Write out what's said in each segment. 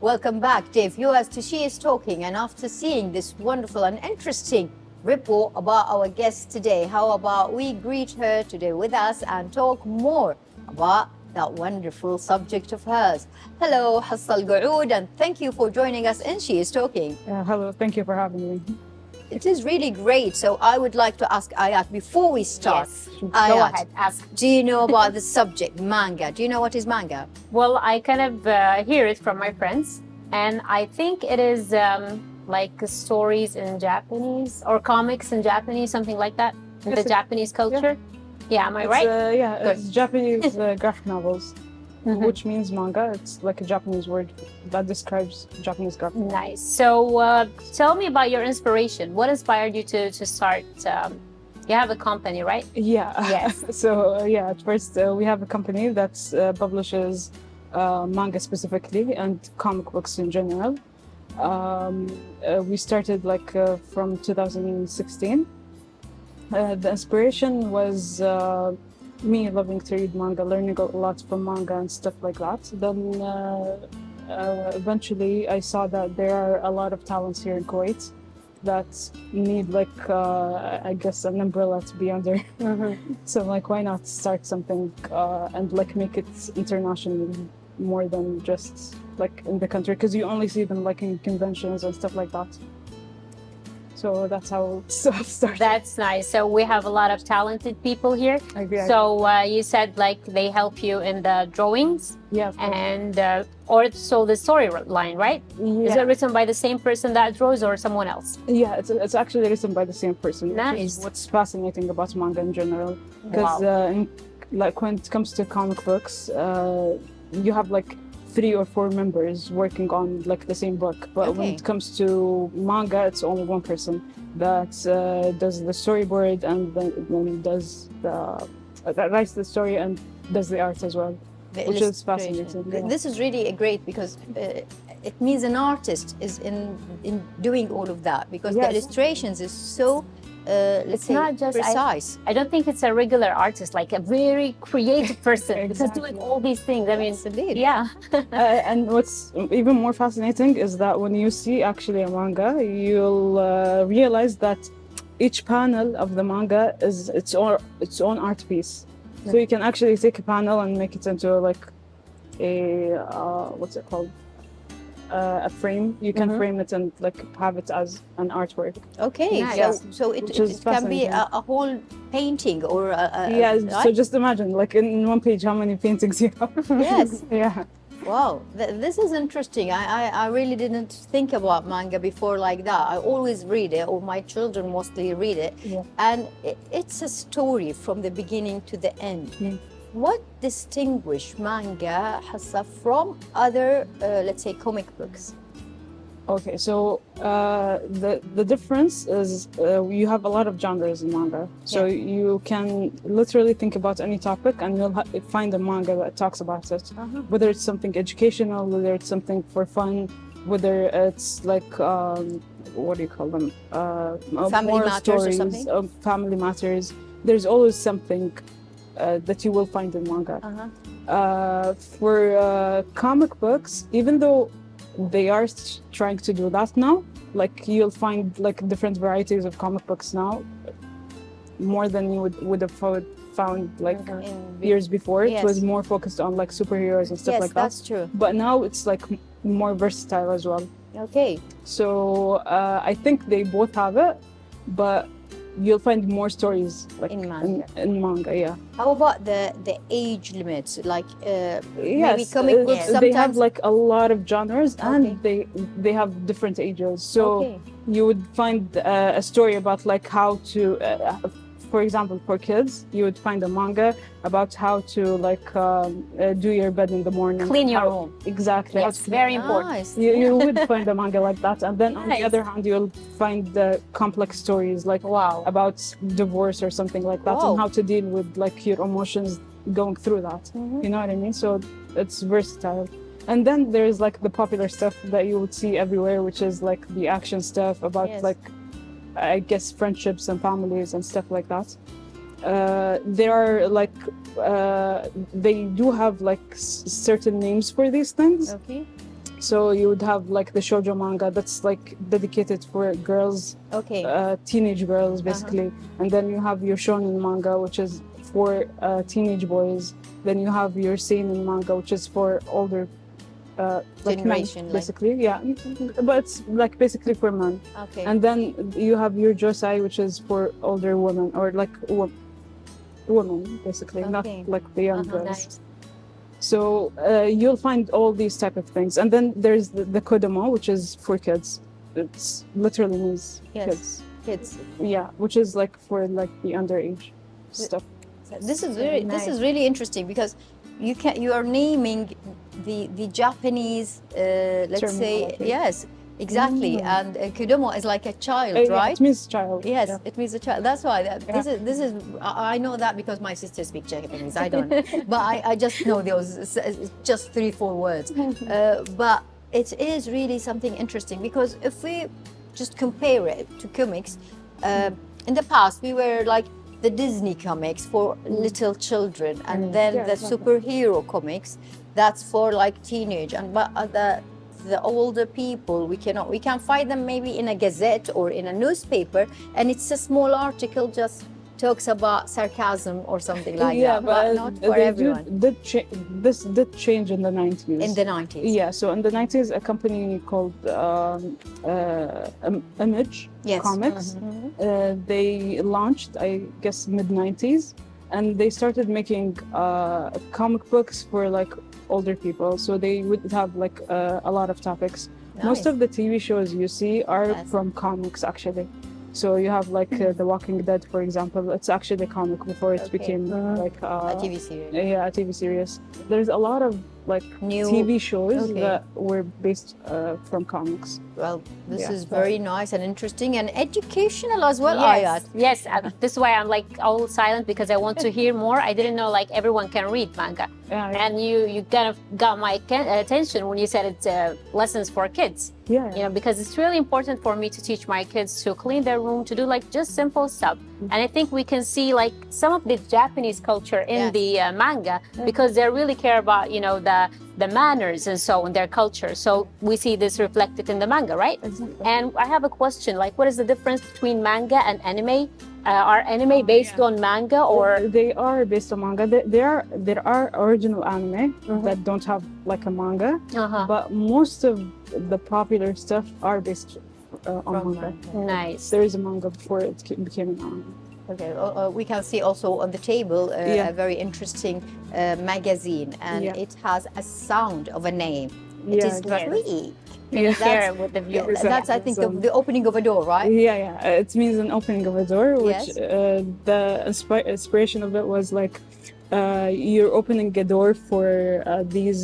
Welcome back, dear viewers, to She is Talking. And after seeing this wonderful and interesting report about our guest today, how about we greet her today with us and talk more about that wonderful subject of hers. Hello, Hisa AlQaoud, and thank you for joining us in She is Talking. Hello, thank you for having me. It is really great. So I would like to ask Ayat, before we start, Yes, Ayat, go ahead, ask. do you know about the subject, manga? Do you know what is manga? Well, I kind of hear it from my friends, and I think it is like stories in Japanese or comics in Japanese, something like that, in the Japanese culture. Yeah, am I right? It's Japanese graphic novels, which means manga. It's like a Japanese word that describes Japanese graphic novels. Nice. So tell me about your inspiration. What inspired you to start? You have a company, right? Yeah. Yes. So at first we have a company that publishes manga specifically and comic books in general. We started from 2016. The inspiration was me loving to read manga, learning a lot from manga and stuff like that. Then eventually I saw that there are a lot of talents here in Kuwait that need I guess an umbrella to be under. So why not start something and make it international more than just in the country, because you only see them in conventions and stuff like that. So that's how stuff started. That's nice. So we have a lot of talented people here. So you said they help you in the drawings. Yeah. And so the storyline, right? Yeah. Is it written by the same person that draws or someone else? Yeah, it's actually written by the same person. Nice. Which is what's fascinating about manga in general, because when it comes to comic books, you have 3 or 4 members working on the same book, but when it comes to manga, it's only one person that does the storyboard and then does that writes the story and does the art as well, which is fascinating. Yeah. This is really great because it means an artist is in doing all of that, because the illustrations is so it's not just precise. I don't think it's a regular artist, a very creative person because doing all these things. I mean, indeed. Yeah. And what's even more fascinating is that when you see actually a manga, you'll realize that each panel of the manga is its own art piece. So you can actually take a panel and make it into a what's it called? A frame. You can frame it and have it as an artwork. Okay, nice. So it can be a whole painting or So just imagine in one page how many paintings you have. Yes. Yeah. Wow, this is interesting. I really didn't think about manga before like that. I always read it, or my children mostly read it, and it's a story from the beginning to the end. What distinguishes manga, Hassa, from other, let's say, comic books? Okay, so the difference is you have a lot of genres in manga. So you can literally think about any topic and you'll find a manga that talks about it. Whether it's something educational, whether it's something for fun, whether it's what do you call them? Family matters stories, or something? Family matters. There's always something that you will find in manga. For comic books, even though they are trying to do that now, you'll find different varieties of comic books now, more than you would have found years before. It was more focused on superheroes and stuff like that. Yes, that's true. But now it's more versatile as well. Okay. So I think they both have it, but you'll find more stories in manga. In manga, yeah. How about the age limits? Maybe Yes, comic books sometimes they have a lot of genres, and they have different ages. So you would find a story about how to, for example, for kids, you would find a manga about how to do your bed in the morning, clean your room. Exactly. Yes, very important. Nice. You would find a manga like that, and then on the other hand, you'll find the complex stories about divorce or something like that, and how to deal with your emotions going through that. You know what I mean? So it's versatile. And then there's the popular stuff that you would see everywhere, which is the action stuff about I guess friendships and families and stuff like that. There are they do have certain names for these things. So you would have like the shoujo manga that's like dedicated for girls, Okay. teenage girls basically, and then you have your shonen manga, which is for teenage boys. Then you have your seinen manga, which is for older like Generation, men, like- basically. Yeah, but it's like basically for men. Okay. And then you have your josei, which is for older women or like women basically, Okay. not like the young girls. Nice. So you'll find all these type of things, and then there's the kodomo, which is for kids. It's literally means Yes. kids. Kids. Yeah, which is like for like the underage stuff. This is Very this nice. is really interesting because you are naming the Japanese let's say Terminology. yes, exactly, and kudomo is like a child, Yeah, right? it means child. Yes, Yeah. it means a child. That's why this is I know that because my sister speaks Japanese. I don't, but I just know those just 3-4 words. But it is really something interesting because if we just compare it to comics, in the past we were like the Disney comics for little children, and then Yeah, the exactly. superhero comics that's for like teenage, and but the older people we can find them maybe in a gazette or in a newspaper, and it's a small article just talks about sarcasm or something like Yeah, that, but not for they everyone. this did change in the 90s. In the 90s. Yeah, so in the 90s, a company called Image Yes. Comics, they launched, I guess, mid-90s, and they started making comic books for like older people. So they would have like a lot of topics. Most Nice. of the TV shows you see are Yes. from comics, actually. So you have like The Walking Dead, for example. It's actually a comic before it Okay. became like A TV series. yeah, a TV series. There's a lot of like New- TV shows Okay. that were based from comics. Well, this Yeah. is very nice and interesting and educational as well, Yes, Ayat. yes. This is why I'm like all silent because I want to hear more. I didn't know like everyone can read manga, Yeah, and you kind of got my attention when you said it's lessons for kids. yeah. You know, because it's really important for me to teach my kids to clean their room, to do like just simple stuff. And I think we can see like some of the Japanese culture in Yes. the manga because they really care about, you know, the manners and so in their culture. So we see this reflected in the manga, right? Exactly. And I have a question, like what is the difference between manga and anime? Are anime based on manga or? They are based on manga. There are original anime that don't have like a manga, but most of the popular stuff are based on manga. Nice. There is a manga before it became an anime. Okay, we can see also on the table Yeah. a very interesting magazine, and Yeah. it has a sound of a name. It Yeah, is exactly. Kreeek. Can you That's- share it with the viewers? That's, I think, So- the opening of a door, right? Yeah. It means an opening of a door, which Yes. The inspiration of it was like you're opening a door for these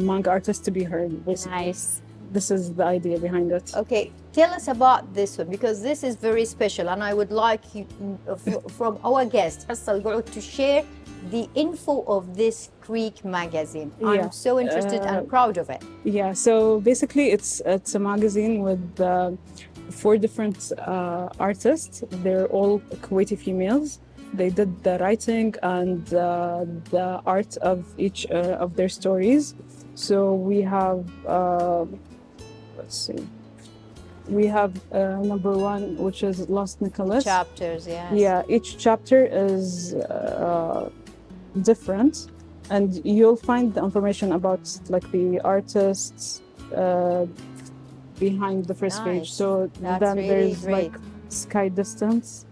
manga artists to be heard. Basically, Nice. this is the idea behind it. Okay, tell us about this one because this is very special, and I would like you, from our guest Hisa AlQaoud, to share the info of this Kreeek magazine. Yeah. I'm so interested and proud of it. Yeah. So basically, it's a magazine with 4 different artists. They're all Kuwaiti females. They did the writing and the art of each of their stories. So we have, let's see, we have number 1, which is Lost Nicholas. Chapters, yes. Yeah, each chapter is different, and you'll find the information about like the artists behind the first page. Nice. So That's then really there's great. like sky distance,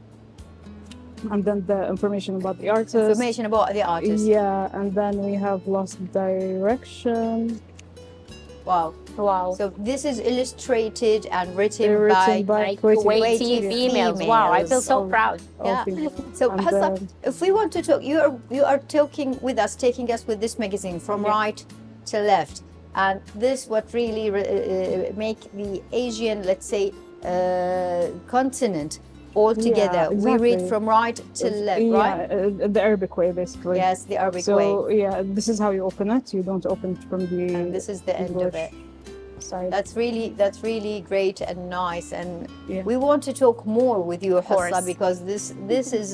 and then the information about the artist. Information about the artist. Yeah, and then we have Lost Direction. Wow. Wow. So this is illustrated and written, They're written by Like Kuwaiti Kuwaiti females. Wow, I feel so females. proud. all Yeah. female. So And, Hisa, if we want to talk, you are talking with us, taking us with this magazine from Yeah. right to left, and this what really make the Asian, let's say, continent all together. Yeah, We read exactly. from right to left, right? Yeah, the Arabic way, basically. Yes, the Arabic So way, yeah, this is how you open it. You don't open it from the and this is the end of English it. side. That's really great and nice, and Yeah. we want to talk more with you, course. Hisa, because this is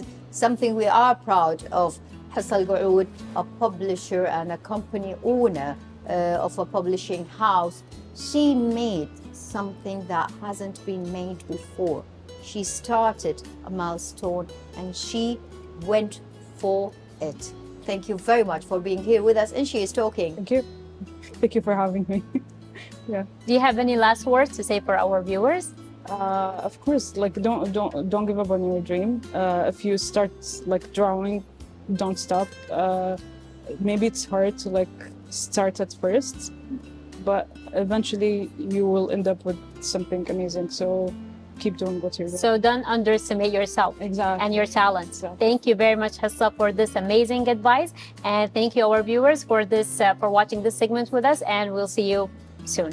something we are proud of. Hisa AlQaoud, a publisher and a company owner, of a publishing house, she made something that hasn't been made before. She started a milestone and she went for it. Thank you very much for being here with us. And she is talking. Thank you. Thank you for having me. Yeah. Do you have any last words to say for our viewers? Of course, like don't give up on your dream. If you start like drawing, don't stop. Maybe it's hard to like start at first, but eventually you will end up with something amazing. So keep doing what you're doing. So don't underestimate yourself. Exactly. And your talents. Exactly. Thank you very much, Hisa, for this amazing advice, and thank you our viewers for this for watching this segment with us, and we'll see you soon.